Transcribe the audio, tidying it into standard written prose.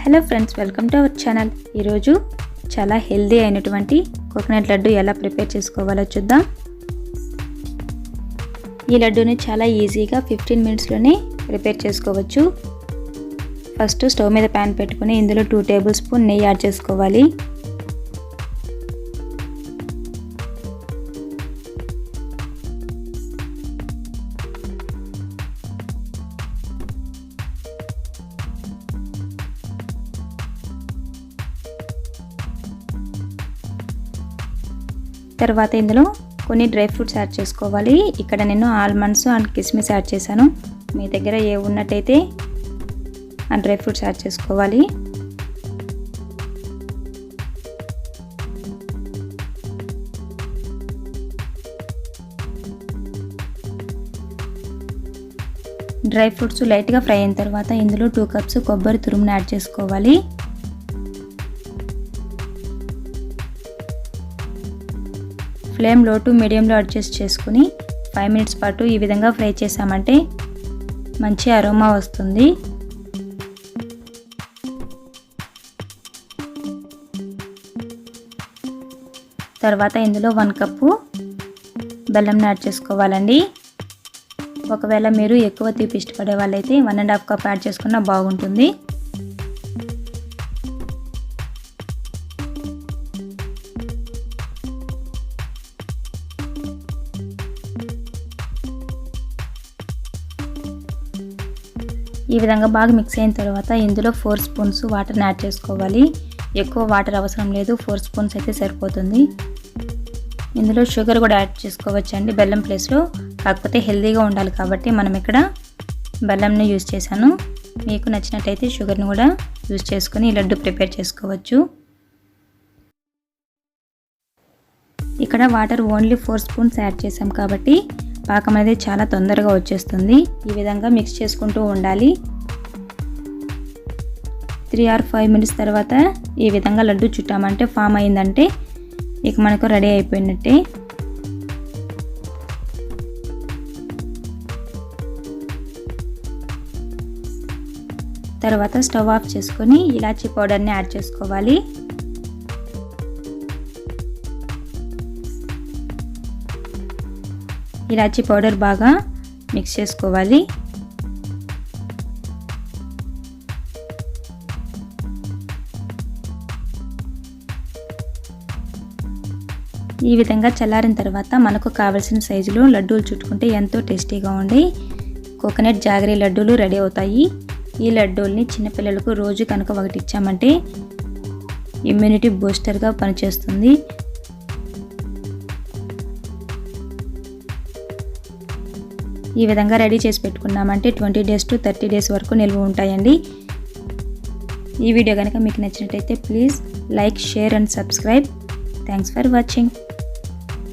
Hello friends, welcome to our channel. ఈరోజు చాలా healthy అయినటువంటి కోకోనట్ లడ్డు ఎలా ప్రిపేర్ చేసుకోవాలో చూద్దాం. ఈ లడ్డూని చాలా ఈజీగా 15 మినిట్స్లోనే ప్రిపేర్ చేసుకోవచ్చు. ఫస్ట్ స్టవ్ మీద ప్యాన్ పెట్టుకుని ఇందులో 2 టేబుల్ స్పూన్ నెయ్యి యాడ్ చేసుకోవాలి. తర్వాత ఇందులో కొన్ని డ్రై ఫ్రూట్స్ యాడ్ చేసుకోవాలి. ఇక్కడ నేను ఆల్మండ్స్ అండ్ కిస్మిస్ యాడ్ చేశాను. మీ దగ్గర ఏ ఉన్నట్టయితే ఆ డ్రై ఫ్రూట్స్ యాడ్ చేసుకోవాలి. డ్రై ఫ్రూట్స్ లైట్గా ఫ్రై అయిన తర్వాత ఇందులో 2 కప్స్ కొబ్బరి తురుమును యాడ్ చేసుకోవాలి. ఫ్లేమ్ లో టు మీడియంలో అడ్జస్ట్ చేసుకుని 5 మినిట్స్ పాటు ఈ విధంగా ఫ్రై చేసామంటే మంచి అరోమా వస్తుంది. తర్వాత ఇందులో 1 కప్పు బెల్లంని యాడ్ చేసుకోవాలండి. ఒకవేళ మీరు ఎక్కువ తీపి ఇష్టపడే వాళ్ళైతే 1.5 కప్ యాడ్ చేసుకున్నా బాగుంటుంది. ఈ విధంగా బాగా మిక్స్ అయిన తర్వాత ఇందులో 4 స్పూన్స్ వాటర్ని యాడ్ చేసుకోవాలి. ఎక్కువ వాటర్ అవసరం లేదు, 4 స్పూన్స్ అయితే సరిపోతుంది. ఇందులో షుగర్ కూడా యాడ్ చేసుకోవచ్చు అండి బెల్లం ప్లేస్లో. కాకపోతే హెల్తీగా ఉండాలి కాబట్టి మనం ఇక్కడ బెల్లంని యూజ్ చేశాను. మీకు నచ్చినట్టయితే షుగర్ని కూడా యూజ్ చేసుకుని ఈ లడ్డు ప్రిపేర్ చేసుకోవచ్చు. ఇక్కడ వాటర్ ఓన్లీ 4 స్పూన్స్ యాడ్ చేసాం కాబట్టి పాకం అనేది చాలా తొందరగా వచ్చేస్తుంది. ఈ విధంగా మిక్స్ చేసుకుంటూ ఉండాలి. 3 or 5 మినిట్స్ తర్వాత ఈ విధంగా లడ్డు చుట్టామంటే ఫామ్ అయిందంటే ఇక మనకు రెడీ అయిపోయినట్టే. తర్వాత స్టవ్ ఆఫ్ చేసుకొని ఇలాచీ పౌడర్ని యాడ్ చేసుకోవాలి. ఇలాచీ పౌడర్ బాగా మిక్స్ చేసుకోవాలి. ఈ విధంగా చల్లారిన తర్వాత మనకు కావలసిన సైజులో లడ్డూలు చుట్టుకుంటే ఎంతో టేస్టీగా ఉండి కోకోనట్ జాగరీ లడ్డూలు రెడీ అవుతాయి. ఈ లడ్డూల్ని చిన్నపిల్లలకు రోజు కనుక ఒకటి ఇచ్చామంటే ఇమ్యూనిటీ బూస్టర్గా పనిచేస్తుంది. ఈ విధంగా రెడీ చేసి పెట్టుకున్నామంటే 20 days to 30 days వరకు నిల్వ ఉంటాయండి. ఈ వీడియో కనుక మీకు నచ్చినట్టయితే please like, share and subscribe. Thanks for watching.